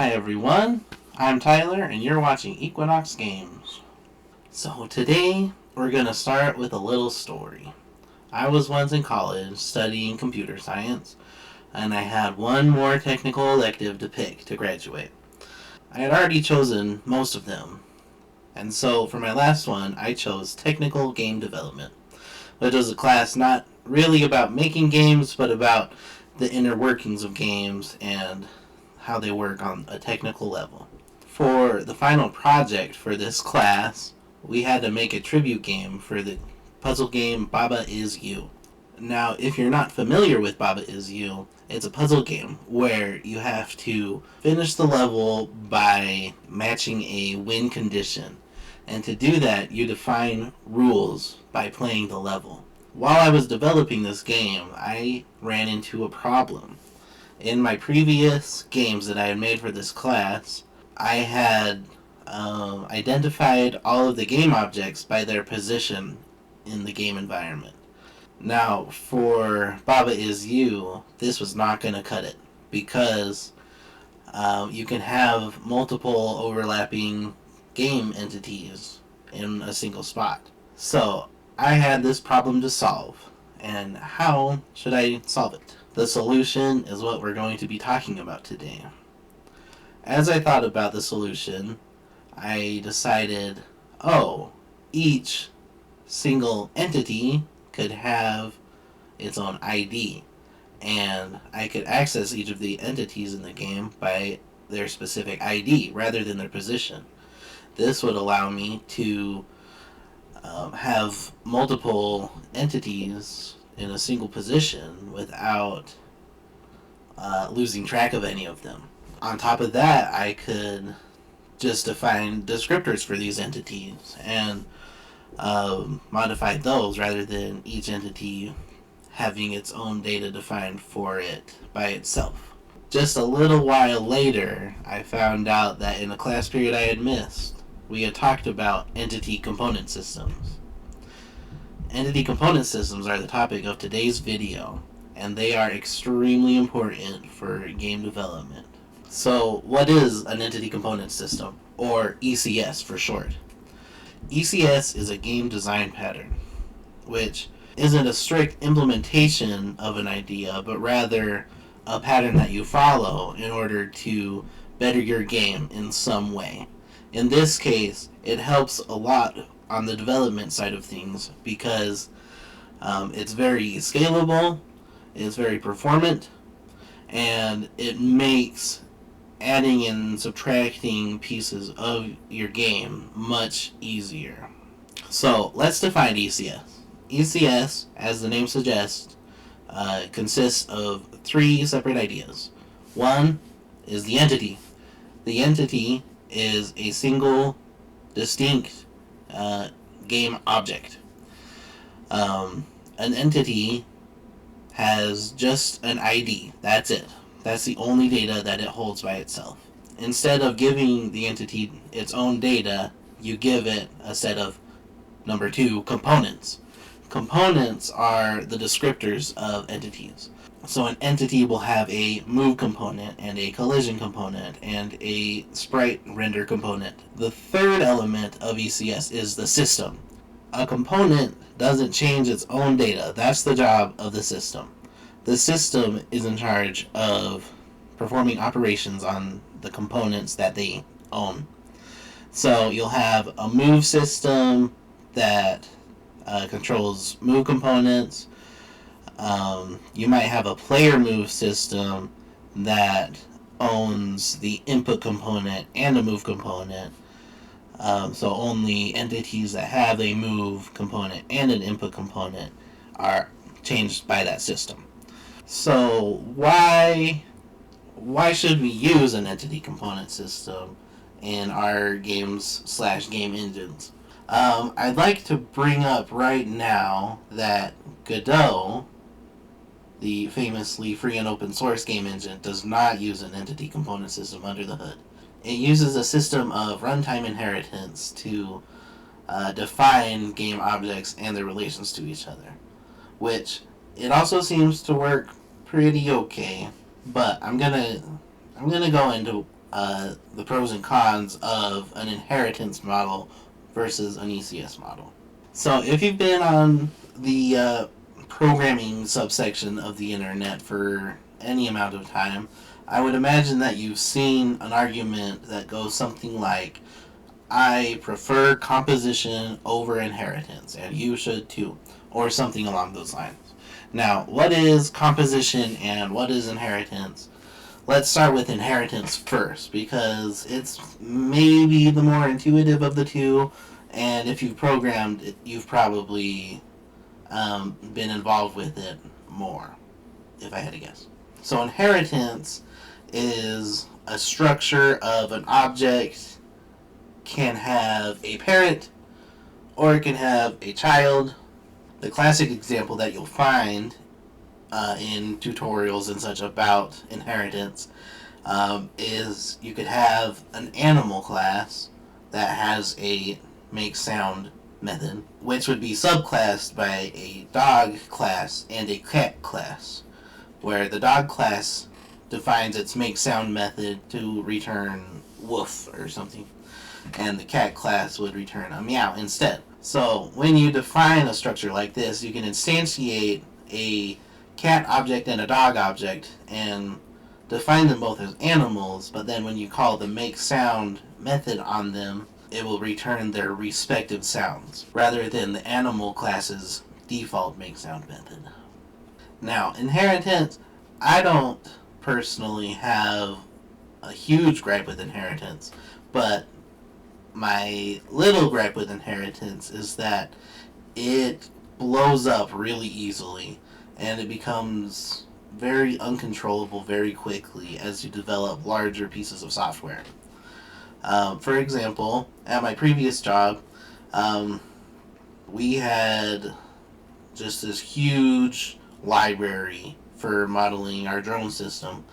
Hi everyone, I'm Tyler and you're watching Equinox Games. So today we're going to start with a little story. I was once in college studying computer science and I had one more technical elective to pick to graduate. I had already chosen most of them, and so for my last one I chose technical game development, which was a class not really about making games but about the inner workings of games and how they work on a technical level. For the final project for this class, we had to make a tribute game for the puzzle game Baba Is You. Now, if you're not familiar with Baba Is You, it's a puzzle game where you have to finish the level by matching a win condition. And to do that, you define rules by playing the level. While I was developing this game, I ran into a problem. In my previous games that I had made for this class, I had identified all of the game objects by their position in the game environment. Now, for Baba Is You, this was not going to cut it because you can have multiple overlapping game entities in a single spot. So, I had this problem to solve, and how should I solve it? The solution is what we're going to be talking about today. As I thought about the solution, I decided, each single entity could have its own ID, and I could access each of the entities in the game by their specific ID rather than their position. This would allow me to have multiple entities in a single position without losing track of any of them. On top of that, I could just define descriptors for these entities and modify those rather than each entity having its own data defined for it by itself. Just a little while later, I found out that in a class period I had missed, we had talked about entity component systems. Entity component systems are the topic of today's video, and they are extremely important for game development. So, what is an entity component system, or ECS for short? ECS is a game design pattern, which isn't a strict implementation of an idea, but rather a pattern that you follow in order to better your game in some way. In this case, it helps a lot on the development side of things because it's very scalable, it's very performant, and it makes adding and subtracting pieces of your game much easier. So let's define ECS. ECS, as the name suggests, consists of three separate ideas. One is the entity. The entity is a single, distinct game object. An entity has just an ID. That's it. That's the only data that it holds by itself. Instead of giving the entity its own data, you give it a set of, number two, components. Components are the descriptors of entities. So an entity will have a move component and a collision component and a sprite render component. The third element of ECS is the system. A component doesn't change its own data. That's the job of the system. The system is in charge of performing operations on the components that they own. So you'll have a move system that controls move components. You might have a player move system that owns the input component and a move component. So only entities that have a move component and an input component are changed by that system. So why should we use an entity component system in our games/game engines? I'd like to bring up right now that Godot, the famously free and open source game engine, does not use an entity component system under the hood. It uses a system of runtime inheritance to define game objects and their relations to each other, which it also seems to work pretty okay. But I'm gonna go into the pros and cons of an inheritance model versus an ECS model. So if you've been on the programming subsection of the internet for any amount of time, I would imagine that you've seen an argument that goes something like, I prefer composition over inheritance, and you should too, or something along those lines. Now, what is composition and what is inheritance? Let's start with inheritance first, because it's maybe the more intuitive of the two, and if you've programmed it, you've probably been involved with it more, if I had to guess. So inheritance is a structure of an object, can have a parent, or it can have a child. The classic example that you'll find in tutorials and such about inheritance is you could have an animal class that has a make sound method, which would be subclassed by a dog class and a cat class, where the dog class defines its make sound method to return woof or something, and the cat class would return a meow instead. So when you define a structure like this, you can instantiate a cat object and a dog object and define them both as animals, but then when you call the make sound method on them, it will return their respective sounds, rather than the animal class's default make sound method. Now, inheritance, I don't personally have a huge gripe with inheritance, but my little gripe with inheritance is that it blows up really easily, and it becomes very uncontrollable very quickly as you develop larger pieces of software. For example, at my previous job, we had just this huge library for modeling our drone system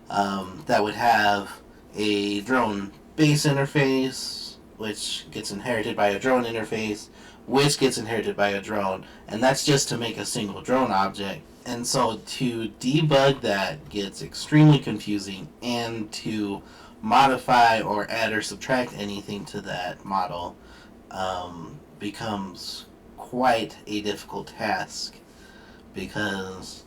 that would have a drone base interface, which gets inherited by a drone interface, which gets inherited by a drone, and that's just to make a single drone object. And so to debug that gets extremely confusing, and to modify or add or subtract anything to that model becomes quite a difficult task because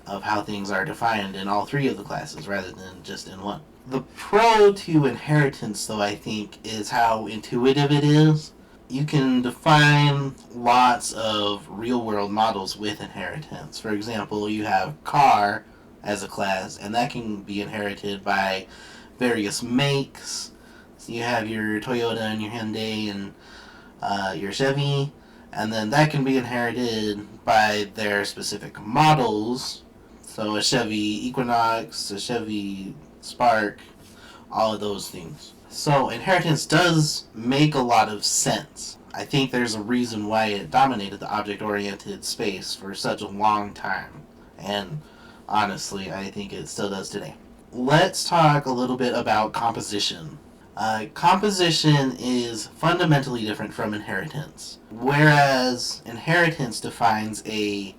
of how things are defined in all three of the classes rather than just in one. The pro to inheritance, though, I think, is how intuitive it is. You can define lots of real-world models with inheritance. For example, you have car as a class, and that can be inherited by various makes. So you have your Toyota and your Hyundai and your Chevy, and then that can be inherited by their specific models. So a Chevy Equinox, a Chevy Spark, all of those things. So inheritance does make a lot of sense. I think there's a reason why it dominated the object-oriented space for such a long time. And honestly, I think it still does today. Let's talk a little bit about composition. Composition is fundamentally different from inheritance. Whereas inheritance defines a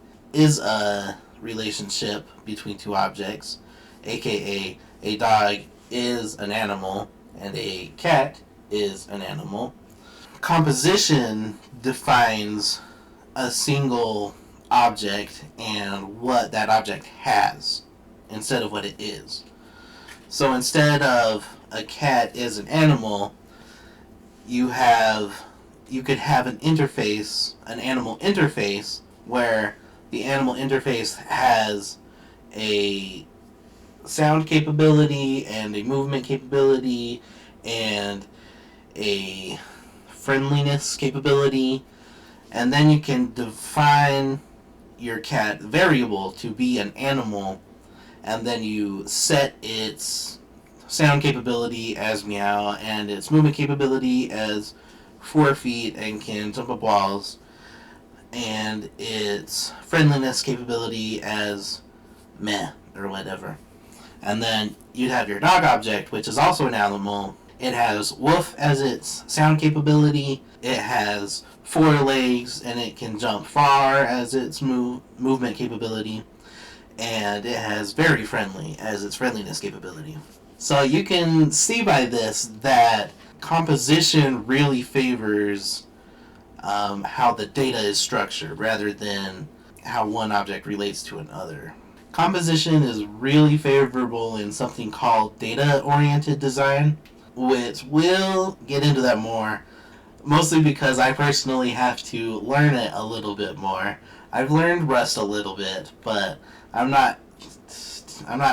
relationship between two objects, aka a dog is an animal and a cat is an animal. Composition defines a single object and what that object has instead of what it is. So instead of a cat is an animal, you could have an interface, an animal interface, where the animal interface has a sound capability and a movement capability and a friendliness capability, and then you can define your cat variable to be an animal, and then you set its sound capability as meow and its movement capability as 4 feet and can jump up walls, and its friendliness capability as meh or whatever. And then you'd have your dog object, which is also an animal. It has woof as its sound capability. It has 4 legs, and it can jump far as its movement capability. And it has very friendly as its friendliness capability. So you can see by this that composition really favors how the data is structured rather than how one object relates to another. Composition is really favorable in something called data-oriented design, which we'll get into that more, mostly because I personally have to learn it a little bit more. I've learned Rust a little bit, but I'm not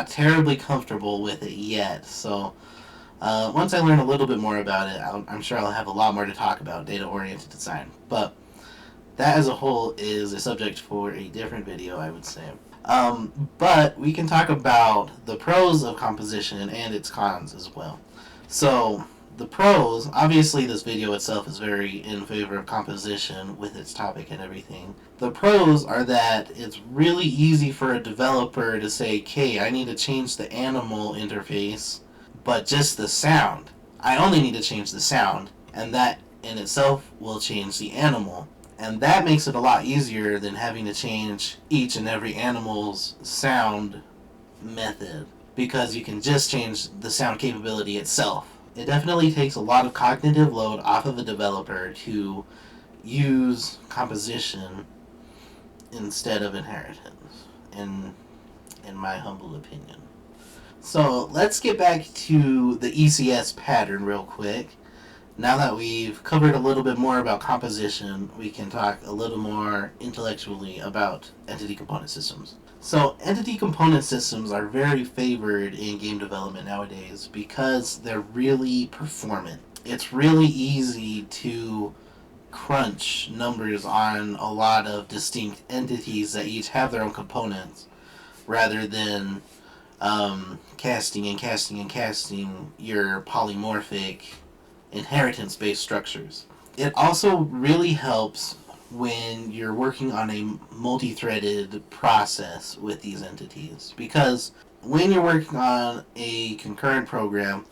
terribly comfortable with it yet. So once I learn a little bit more about it, I'm sure I'll have a lot more to talk about data-oriented design. But that as a whole is a subject for a different video, I would say. But we can talk about the pros of composition and its cons as well. So the pros, obviously this video itself is very in favor of composition with its topic and everything. The pros are that it's really easy for a developer to say, okay, I need to change the animal interface, but just the sound. I only need to change the sound, and that in itself will change the animal. And that makes it a lot easier than having to change each and every animal's sound method, because you can just change the sound capability itself. It definitely takes a lot of cognitive load off of a developer to use composition instead of inheritance, in my humble opinion. So let's get back to the ECS pattern real quick. Now that we've covered a little bit more about composition, we can talk a little more intellectually about entity component systems. So entity component systems are very favored in game development nowadays because they're really performant. It's really easy to crunch numbers on a lot of distinct entities that each have their own components, rather than casting your polymorphic inheritance-based structures. It also really helps when you're working on a multi-threaded process with these entities, because when you're working on a concurrent program,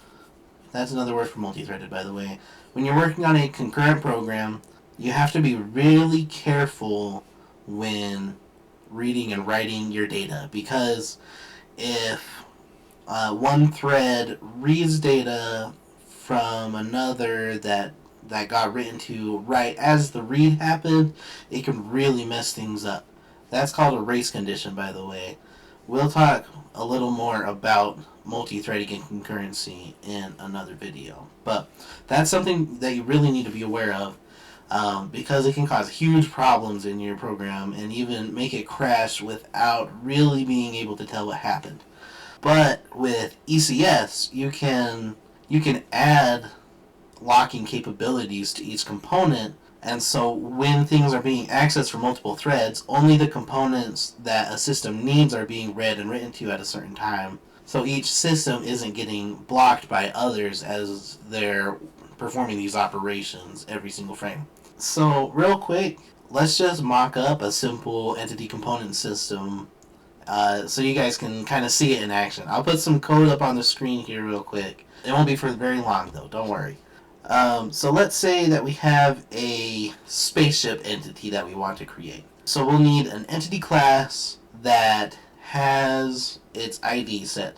that's another word for multi-threaded, by the way, when you're working on a concurrent program, you have to be really careful when reading and writing your data, because if one thread reads data from another that got written to right as the read happened, it can really mess things up. That's called a race condition, by the way. We'll talk a little more about multi-threading and concurrency in another video, but that's something that you really need to be aware of, because it can cause huge problems in your program and even make it crash without really being able to tell what happened. But with ECS, you can add locking capabilities to each component, and so when things are being accessed from multiple threads, only the components that a system needs are being read and written to at a certain time. So each system isn't getting blocked by others as they're performing these operations every single frame. So real quick, let's just mock up a simple entity component system so you guys can kind of see it in action. I'll put some code up on the screen here real quick. It won't be for very long though, don't worry. So let's say that we have a spaceship entity that we want to create. So we'll need an entity class that has its ID set.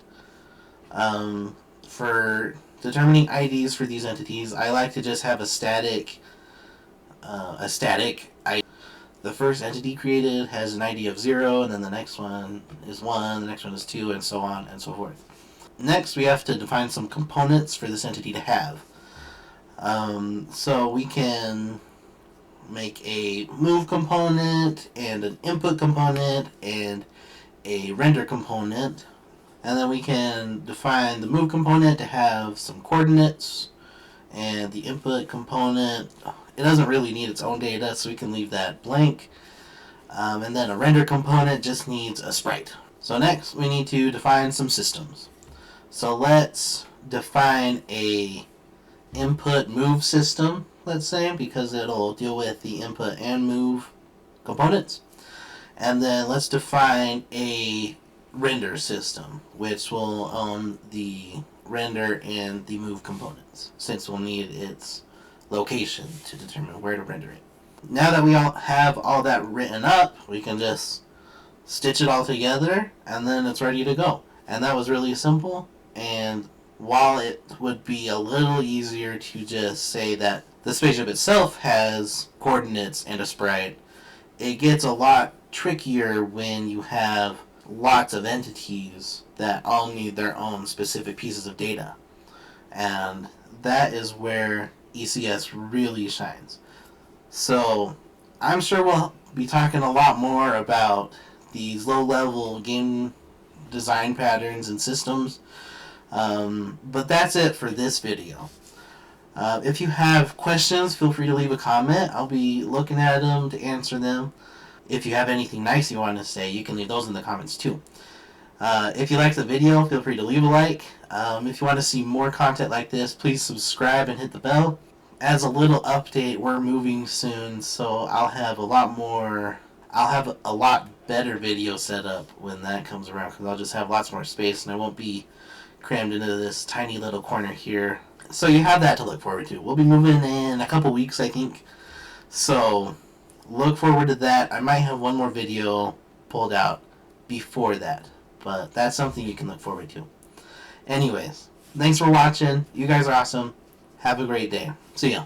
For determining IDs for these entities, I like to just have a static ID. The first entity created has an ID of 0, and then the next one is 1, the next one is 2, and so on and so forth. Next, we have to define some components for this entity to have. So we can make a move component, and an input component, and a render component. And then we can define the move component to have some coordinates, and the input component, it doesn't really need its own data, so we can leave that blank. And then a render component just needs a sprite. So next, we need to define some systems. So let's define a input move system, let's say, because it'll deal with the input and move components. And then let's define a render system, which will own the render and the move components, since we'll need its location to determine where to render it. Now that we all have all that written up, we can just stitch it all together, and then it's ready to go. And that was really simple, and while it would be a little easier to just say that the spaceship itself has coordinates and a sprite, it gets a lot trickier when you have lots of entities that all need their own specific pieces of data. And that is where ECS really shines. So I'm sure we'll be talking a lot more about these low-level game design patterns and systems. But that's it for this video. If you have questions, feel free to leave a comment. I'll be looking at them to answer them. If you have anything nice you want to say, you can leave those in the comments too. If you liked the video, feel free to leave a like. If you want to see more content like this, please subscribe and hit the bell. As a little update, we're moving soon, so I'll have a lot better video set up when that comes around, because I'll just have lots more space and I won't be crammed into this tiny little corner here. So you have that to look forward to. We'll be moving in a couple weeks, I think. So look forward to that. I might have one more video pulled out before that, but that's something you can look forward to. Anyways, thanks for watching. You guys are awesome. Have a great day. See ya.